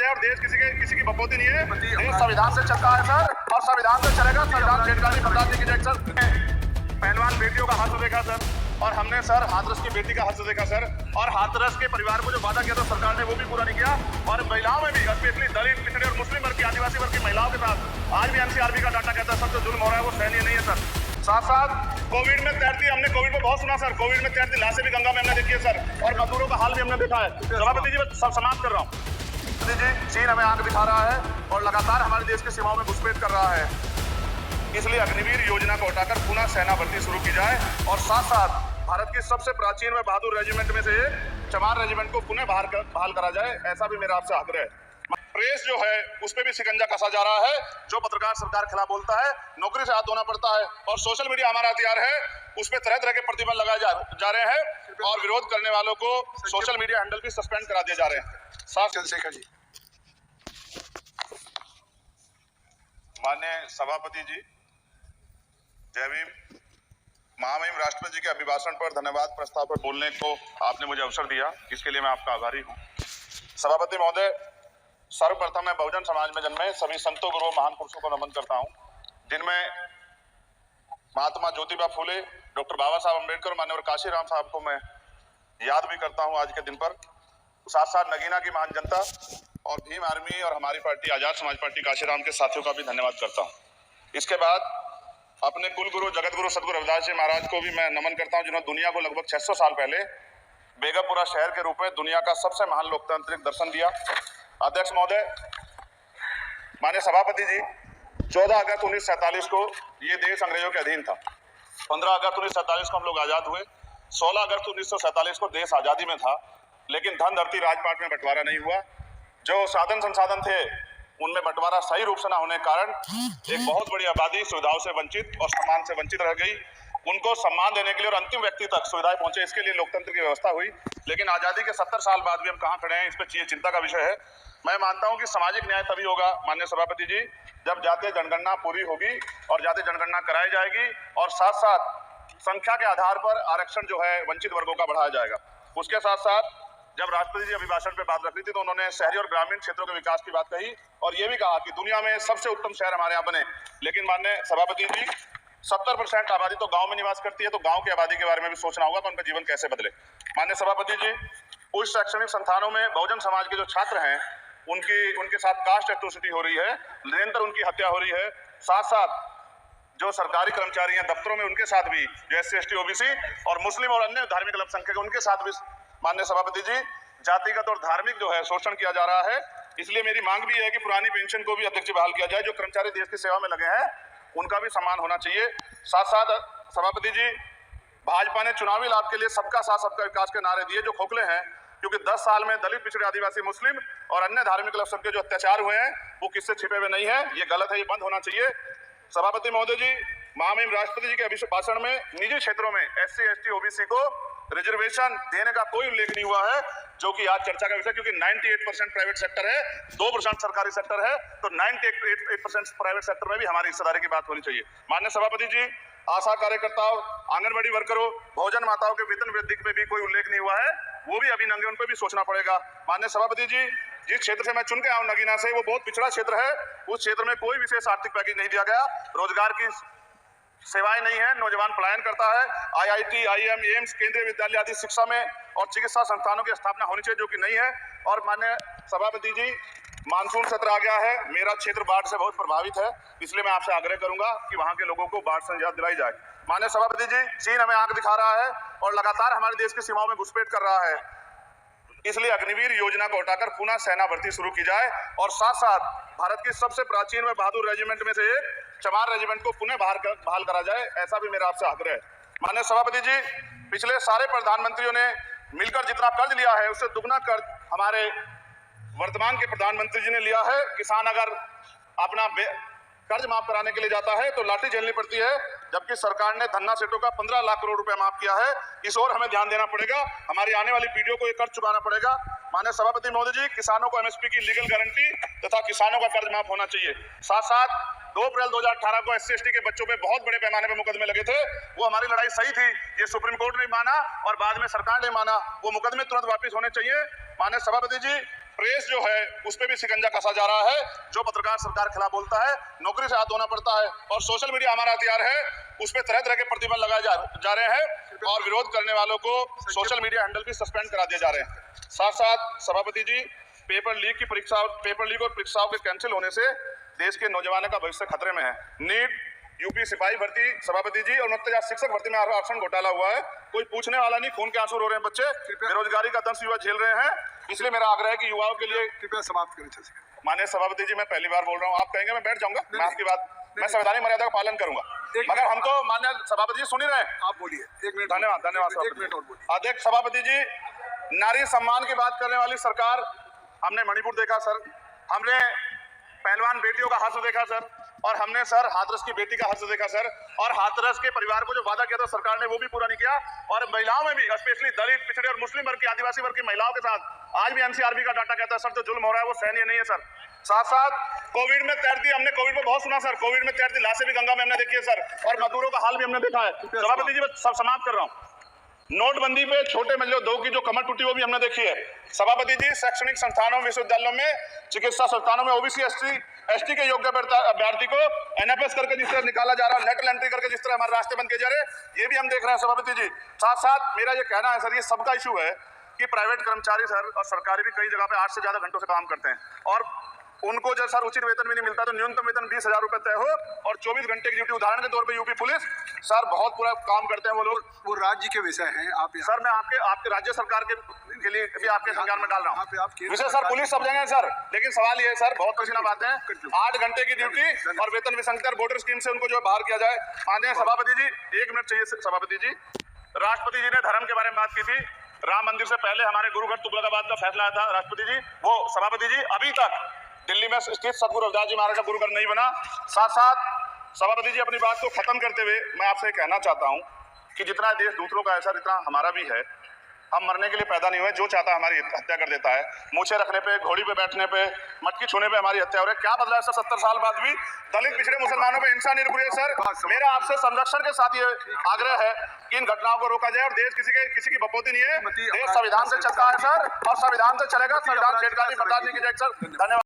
है और देश किसी की बपोती नहीं है। देश संविधान से चलता है सर, और संविधान से चलेगा। संविधान छेड़खानी बर्दाश्त नहीं की जाएगी सर। पहलवान बेटियों का हक देखा सर, और हमने सर हाथरस की बेटी का हक देखा सर, और हाथरस के परिवार को जो वादा किया था सरकार ने वो भी पूरा नहीं किया। और महिलाओं में भी, स्पेशली दलित, पिछड़े और मुस्लिम वर्ग की, आदिवासी वर्ग की महिलाओं के साथ आज भी एनसीआरबी का डाटा कहता है सबसे जुल्म हो रहा है, वो सहनीय नहीं है सर। साथ साथ कोविड में तैरती, हमने कोविड में बहुत सुना सर, कोविड में तैरती लाशें भी गंगा में हमने देखी है सर, और मजदूरों का हाल भी हमने देखा है। सभापति जी सब समाप्त कर रहा हूँ। जी चीन हमें आंख दिखा रहा है और लगातार हमारे देश की सीमाओं में घुसपैठ कर रहा है, इसलिए अग्निवीर योजना को हटाकर पुनः सेना भर्ती शुरू की जाए। और साथ साथ भारत की सबसे प्राचीन व बहादुर रेजिमेंट में से एक चमार रेजिमेंट को पुनः बहाल करा जाए, ऐसा भी मेरा आपसे आग्रह है। प्रेस जो है उस पर भी शिकंजा कसा जा रहा है, जो पत्रकार सरकार के खिलाफ बोलता है नौकरी से हाथ धोना पड़ता है, और सोशल मीडिया हमारा हथियार है, उस पर तरह तरह के प्रतिबंध लगाए जा रहे हैं, और विरोध करने वालों को सोशल मीडिया हैंडल भी सस्पेंड करा दिए जा रहे हैं। साफ चंद्रशेखर जी। माननीय सभापति जी, जय भीम। महामहिम राष्ट्रपति जी के अभिभाषण पर धन्यवाद प्रस्ताव पर बोलने को आपने मुझे अवसर दिया, इसके लिए मैं आपका आभारी हूँ। सभापति महोदय, सर्वप्रथम मैं बहुजन समाज में जन्मे सभी संतों, गुरुओं, महान पुरुषों को नमन करता हूँ, जिनमें महात्मा ज्योतिबा फूले, डॉक्टर बाबा साहब अम्बेडकर, मान्यवर काशीराम साहब को मैं याद भी करता हूँ आज के दिन पर। साथ साथ नगीना की महान जनता और भीम आर्मी और हमारी पार्टी आजाद समाज पार्टी काशीराम के साथियों का भी धन्यवाद करता हूँ। इसके बाद अपने कुल गुरु जगत गुरु सदगुरु रविदास जी महाराज को भी मैं नमन करता हूँ, जिन्होंने दुनिया को लगभग 600 साल पहले बेगमपुरा शहर के रूप में दुनिया का सबसे महान लोकतांत्रिक दर्शन दिया। अध्यक्ष महोदय, माननीय सभापति जी, 14 अगस्त 1947 को ये देश अंग्रेजों के अधीन था। 15 अगस्त 1947 को हम लोग आजाद हुए। 16 अगस्त 1947 को देश आजादी में था, लेकिन धन धरती राजपाट में बंटवारा नहीं हुआ। जो साधन संसाधन थे उनमें बंटवारा सही रूप से न होने के कारण एक बहुत बड़ी आबादी सुविधाओं से वंचित और सम्मान से वंचित रह गई। उनको सम्मान देने के लिए और अंतिम व्यक्ति तक सुविधाएं पहुंचे, इसके लिए लोकतंत्र की व्यवस्था हुई। लेकिन आजादी के 70 साल बाद भी हम कहां खड़े हैं, इस पर चिंता का विषय है। मैं मानता हूं कि सामाजिक न्याय तभी होगा माननीय सभापति जी, जब जातीय जनगणना पूरी होगी और जातीय जनगणना कराई जाएगी, और साथ साथ संख्या के आधार पर आरक्षण जो है वंचित वर्गों का बढ़ाया जाएगा। उसके साथ साथ जब राष्ट्रपति जी अभिभाषण पे बात रखी थी तो उन्होंने शहरी और ग्रामीण क्षेत्रों के विकास की बात कही, और ये भी कहा कि दुनिया में सबसे उत्तम शहर हमारे यहाँ बने। लेकिन माननीय सभापति जी, 70% आबादी तो गांव में निवास करती है, तो गांव की आबादी के बारे में भी सोचना होगा कि उनका जीवन कैसे बदले। माननीय सभापति जी, उच्च शैक्षणिक संस्थानों में बहुजन समाज के जो छात्र हैं उनके साथ कास्ट एट्रोसिटी हो रही है, निरंतर उनकी हत्या हो रही है। साथ साथ जो सरकारी कर्मचारी हैं दफ्तरों में, उनके साथ भी जो SC ST OBC और मुस्लिम और अन्य धार्मिक अल्पसंख्यक, उनके साथ भी माननीय सभापति जी जातिगत और धार्मिक जो है शोषण किया जा रहा है। इसलिए मेरी मांग भी है कि पुरानी पेंशन को भी अध्यक्ष बहाल किया जाए। जो कर्मचारी देश की सेवा में लगे हैं उनका भी सम्मान होना चाहिए। साथ साथ सभापति जी, भाजपा ने चुनावी लाभ के लिए सबका साथ सबका विकास के नारे दिए, जो खोखले हैं, क्योंकि 10 साल में दलित, पिछड़े, आदिवासी, मुस्लिम और अन्य धार्मिक अल्पसंख्यक जो अत्याचार हुए हैं वो किससे छिपे हुए नहीं है। ये गलत है, ये बंद होना चाहिए। सभापति महोदय जी, महामहिम राष्ट्रपति जी के अभिभाषण में निजी क्षेत्रों में SC ST OBC को रिजर्वेशन देने का कोई उल्लेख नहीं हुआ है, जो कि आज चर्चा का विषय, क्योंकि 98% प्राइवेट सेक्टर है, 2% सरकारी सेक्टर है, तो 98% प्राइवेट सेक्टर में भी हमारी हिस्सेदारी की बात होनी चाहिए। माननीय सभापति जी, आशा कार्यकर्ताओं, आंगनबाड़ी वर्करों, भोजन माताओं के वेतन वृद्धि पे भी कोई उल्लेख नहीं हुआ है, वो भी अभी नंगे, उन पर भी सोचना पड़ेगा। माननीय सभापति जी, जिस क्षेत्र से मैं चुन के आऊँ नगीना से, वो बहुत पिछड़ा क्षेत्र है, उस क्षेत्र में कोई विशेष आर्थिक पैकेज नहीं दिया गया, रोजगार की सेवाएं नहीं है, नौजवान पलायन करता है। IIT, IIM, एम्स, केंद्रीय विद्यालय आदि शिक्षा में और चिकित्सा संस्थानों की स्थापना होनी चाहिए, जो कि नहीं है। और माननीय सभापति जी, मानसून सत्र आ गया है, मेरा क्षेत्र बाढ़ से बहुत प्रभावित है, इसलिए मैं आपसे आग्रह करूंगा कि वहां के लोगों को बाढ़ से निजात दिलाई जाए। माननीय सभापति जी, चीन हमें आंख दिखा रहा है और लगातार हमारे देश की सीमाओं में घुसपैठ कर रहा है, इसलिए अग्निवीर योजना को हटाकर पुनः सेना भर्ती शुरू की जाए। और साथ साथ भारत की सबसे प्राचीन व बहादुर रेजिमेंट में से एक चमार रेजिमेंट को पुनः बहाल करा जाए, ऐसा भी मेरा आपसे आग्रह है। माननीय सभापति जी, पिछले सारे प्रधानमंत्रियों ने मिलकर जितना कर्ज लिया है उससे दुगना कर्ज हमारे वर्तमान के प्रधानमंत्री जी ने लिया है। किसान अगर अपना कर्ज माफ कराने के लिए जाता है तो लाठी झेलनी पड़ती है, जबकि सरकार ने धन्ना सेठों का 15 लाख करोड़ रुपए माफ किया है। इस ओर हमें ध्यान देना पड़ेगा, हमारी आने वाली पीढ़ियों को ये कर्ज चुकाना पड़ेगा। माननीय सभापति महोदय जी, किसानों को MSP की लीगल गारंटी तथा किसानों का कर्ज माफ होना चाहिए। साथ साथ 2 अप्रैल 2018 को SC ST के बच्चों पे बहुत बड़े पैमाने पर मुकदमे लगे थे, वो हमारी लड़ाई सही थी, ये सुप्रीम कोर्ट ने माना और बाद में सरकार ने माना, वो मुकदमे तुरंत वापिस होने चाहिए। माननीय सभापति जी, प्रेस जो है उस पर भी शिकंजा कसा जा रहा है। जो पत्रकार सरकार के खिलाफ बोलता है नौकरी से हाथ धोना पड़ता है, और सोशल मीडिया हमारा हथियार है, उस पर तरह तरह के प्रतिबंध लगाए जा रहे हैं और विरोध करने वालों को सोशल मीडिया हैंडल भी सस्पेंड करा दिए जा रहे हैं। साथ साथ सभापति जी, पेपर लीक और परीक्षाओं के कैंसिल होने से देश के नौजवानों का भविष्य खतरे में है। नीट, यूपी सिपाही भर्ती सभापति जी और 29,000 शिक्षक भर्ती में आरक्षण घोटाला हुआ है, कोई पूछने वाला नहीं, खून के आंसू रो रहे हैं बच्चे, बेरोजगारी का दंश युवा झेल रहे हैं। इसलिए मेरा आग्रह है कि युवाओं के लिए कृपया समाप्त करें। माननीय सभापति जी, मैं पहली बार बोल रहा हूँ, आप कहेंगे मैं बैठ जाऊंगा, मैं आपकी बात, मैं संवैधानिक मर्यादा का पालन करूंगा, मगर हम तो माननीय सभापति जी सुन ही रहे हैं। आप बोलिए, 1 मिनट। धन्यवाद। एक मिनट और बोलिए। अध्यक्ष सभापति जी, नारी सम्मान की बात करने वाली सरकार, हमने मणिपुर देखा सर, हमने पहलवान बेटियों का हर्ष देखा सर, और हमने सर हाथरस की बेटी का हर्ष देखा सर, और हाथरस के परिवार को जो वादा किया था सरकार ने वो भी पूरा नहीं किया, और महिलाओं में भी स्पेशली दलित, पिछड़े और मुस्लिम वर्ग की, आदिवासी वर्ग की महिलाओं के साथ आज भी एनसीआरबी का डाटा कहता है सर जो जुल्म हो रहा है वो सहनीय नहीं है सर। साथ साथ कोविड में तैरती, हमने कोविड में बहुत सुना सर, कोविड में तैरती लाशें भी गंगा में हमने देखी है सर, और मजदूरों का हाल भी हमने देखा है। सभापति जी, मैं सब समाप्त कर रहा हूँ। नोटबंदी पे छोटे मजदूर दो की जो कमर टूटी वो भी हमने देखी है। सभापति जी, शैक्षणिक संस्थानों, विश्वविद्यालयों में, चिकित्सा संस्थानों में ओबीसी एसटी के योग्य अभ्यर्थी को एनएफएस करके जिस तरह निकाला जा रहा है, लेटरल एंट्री करके जिस तरह हमारे रास्ते बंद किए जा रहे हैं, ये भी हम देख रहे हैं सभापति जी। साथ साथ मेरा ये कहना है सर, ये सबका इशू है कि प्राइवेट कर्मचारी सर और सरकारी भी कई जगह पे 8 से ज्यादा घंटों से काम करते हैं, और उनको जब सर उचित वेतन भी नहीं मिलता, तो न्यूनतम वेतन 20,000 रुपए तय हो और 24 घंटे की ड्यूटी। उदाहरण के तौर पे यूपी पुलिस सर बहुत पूरा काम करते हैं वो लोग। वो राज्य के विषय हैं, आप सर मैं आपके राज्य सरकार के लिए भी आपके संज्ञान में डाल रहा हूँ विषय सर, पुलिस सब जगह है सर, लेकिन सवाल ये है सर, बहुत पसीना बातें हैं, 8 घंटे की ड्यूटी और वेतन विसंगति, वोटर स्कीम से उनको जो बाहर किया जाए। माननीय सभापति जी, 1 मिनट चाहिए सभापति जी। राष्ट्रपति जी ने धर्म के बारे में बात की थी, राम मंदिर से पहले हमारे गुरुगढ़ तुगलकाबाद का फैसला आया था राष्ट्रपति जी, वो सभापति जी अभी तक दिल्ली में स्थित सदगुरु रविदास जी महाराज का गुरुगढ़ नहीं बना। साथ साथ सभापति जी, अपनी बात को खत्म करते हुए मैं आपसे कहना चाहता हूं कि जितना देश दूसरों का है सर, इतना हमारा भी है। हम मरने के लिए पैदा नहीं हुए, जो चाहता है हमारी हत्या कर देता है। मूछे रखने पे, घोड़ी पे बैठने पे, मटकी छूने पे हमारी हत्या हो रही है। क्या बदला है सर 70 साल बाद भी? दलित, पिछड़े, मुसलमानों पे हिंसा नहीं रुक रही है सर। मेरा आपसे संरक्षण के साथ ये आग्रह है कि इन घटनाओं को रोका जाए, और देश किसी की बपोती नहीं है, देश संविधान से चलता है सर, और संविधान से चलेगा, संविधान छेड़खानी बर्दाश्त नहीं की जाएगी सर। धन्यवाद।